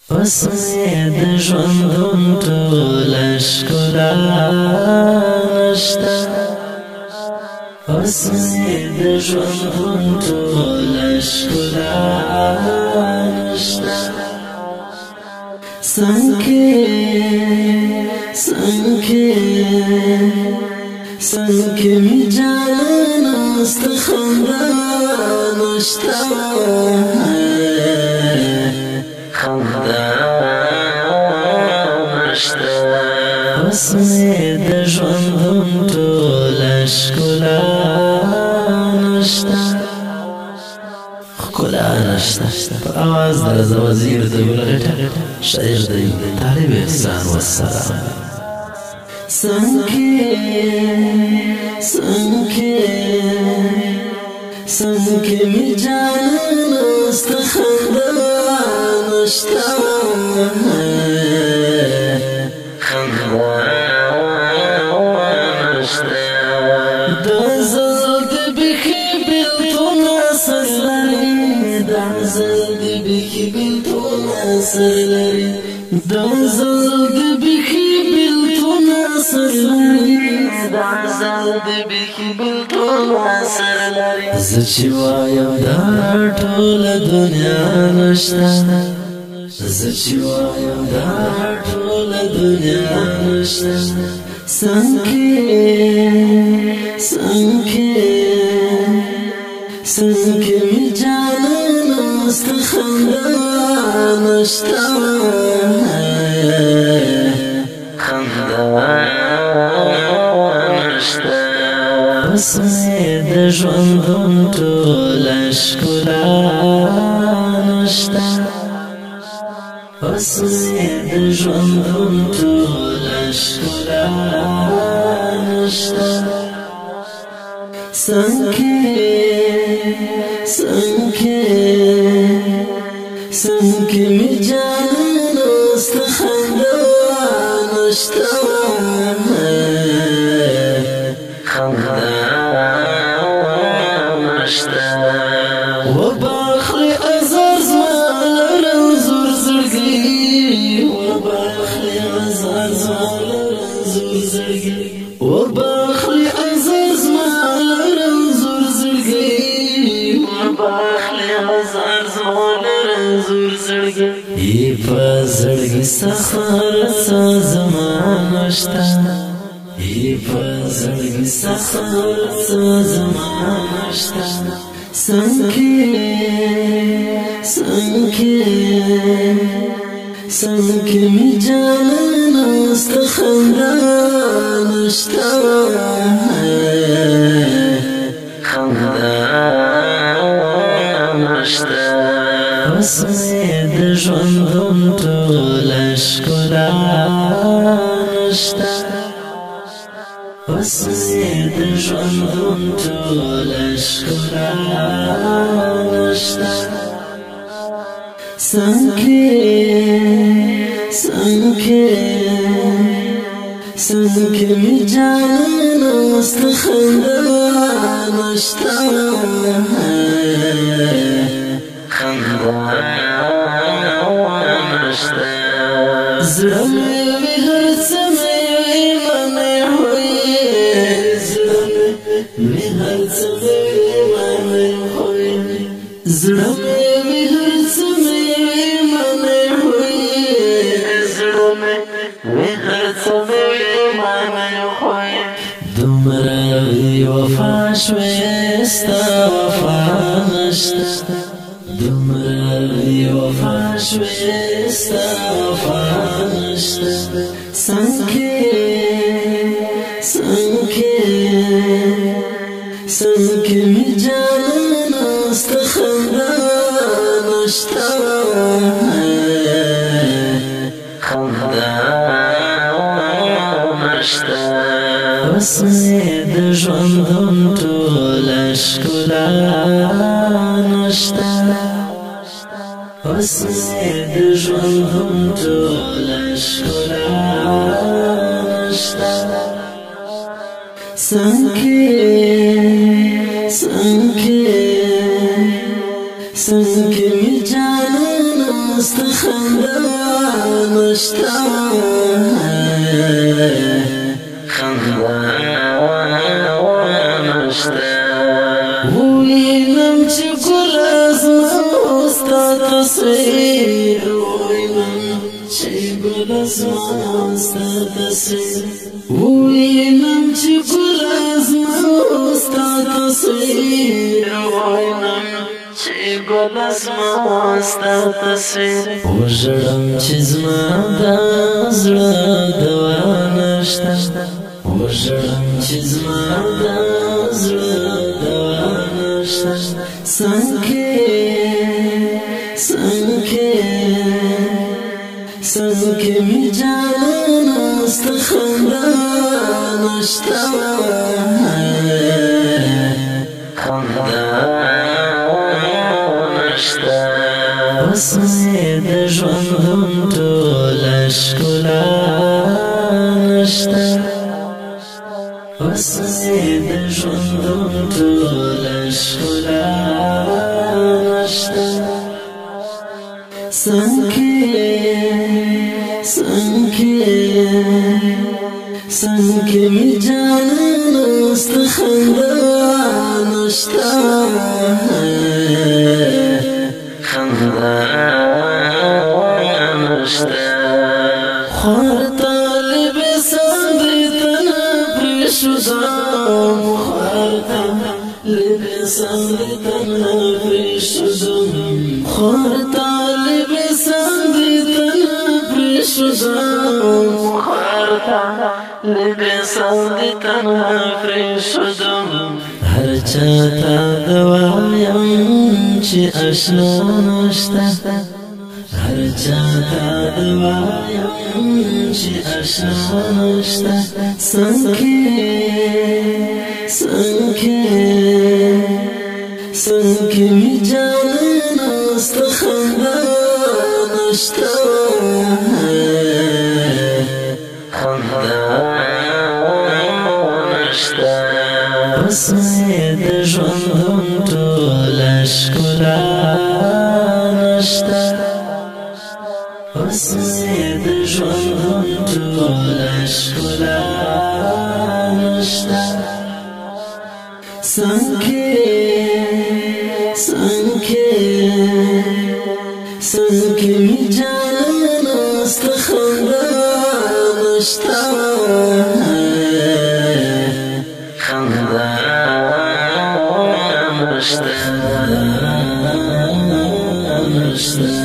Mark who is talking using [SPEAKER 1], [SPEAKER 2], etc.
[SPEAKER 1] وسمې د ژوندون ټوله ښکلا نشته وسمې د ژوندون ټوله ښکلا نشته څنګه مې جانان ستا خندا نشته خندا نشته وسمې د ژوندون ټوله ښکلا نشته خکلا نشته په اواز د رضا وزیر د ګلغټه شاعر دی طالب احسان والسلام څنګه مې جانان ستا خندا نشته خندا نشته دا زل د بیخي بېلتون اثر لري دا زل د بیخي بېلتون اثر لري دا زل د بیخي بېلتون اثر لري دا زل د بیخي بېلتون اثر لري زه چې وایم دا ټوله دنیا نشته زه چې وایم دا ټوله دنیا نشته څنګه مې جانان ستا خندا نشته خندا نشته وسمې د ژوندون ټوله ښکلا نشته وسمې د ژوندون ټوله ښکلا نشته څنګه مې جانان ستا خندا نشته خندا نشته وباخلي ازار زما رنځور زړګي وباخلي ازار زما رنځور زړګي وباخلي ازار زما رنځور زړګي وباخلي ازار زما رنځور زړګي په زړګي سخر څه زمان نشته په زړګي سخر څه زمان نشته څنګه مې جانان ستا خندا نشته خندا نشته وسمې د ژوندون ټوله ښکلا نشته وسمې د ژوندون ټوله ښکلا نشته څنګه مې جانان ستا خندا نشته خندا نشته زړه مې هر څه مې منې هوی زړه مې هر څه مې منې هوی زړه مې هر څه مې منې هوی زړه مې هر څه مې منې هوی دومره وفا شوې ستا وفا نشته دومره وفا شوې ستا وفا نشته څنګه مې جانان ستا خندا نشته خندا نشته وسمې د ژوندون ټوله ښکلا نشته وسمې د ژوندون ټوله ښکلا نشته څنګه مې جانان ستا خندا نشتہ خندا نشتہ وینم چې ګل ازما ستا تصویر وینم چې ګل ازما ستا تصویر وینم چې ګل ازما ستا تصویر وینم چې ګل ازما ستا تصویر وژړم چې زما د زړه دوا نشته وژړم چې زما د زړه دوا نشته څنګه مې جانان ستا خندا نشته خندا نشته بس مې د ژوندون ټوله ښکلا نشته بس مې د ژوندون ټوله ښکلا نشته څنګه مې جانان ستا خندا نشته خندا نشته خوار طالب سندې ته نه پرېښودم خوار طالب سندې ته نه پرېښودم خوار طالب سندې ته نه پرېښودم خوار طالب سندې ته نه پرېښودم هر چاته دوایم چې اشنا نشته هر چاته دوایم چې اشنا نشته څنګه مې جانان ستا خندا نشته خندا نشته بس مې د ژوندون ټوله ښکلا نشته بس مې د ژوندون ټوله ښکلا نشته څنګه مې جانان ستا خندا نشته خندا نشته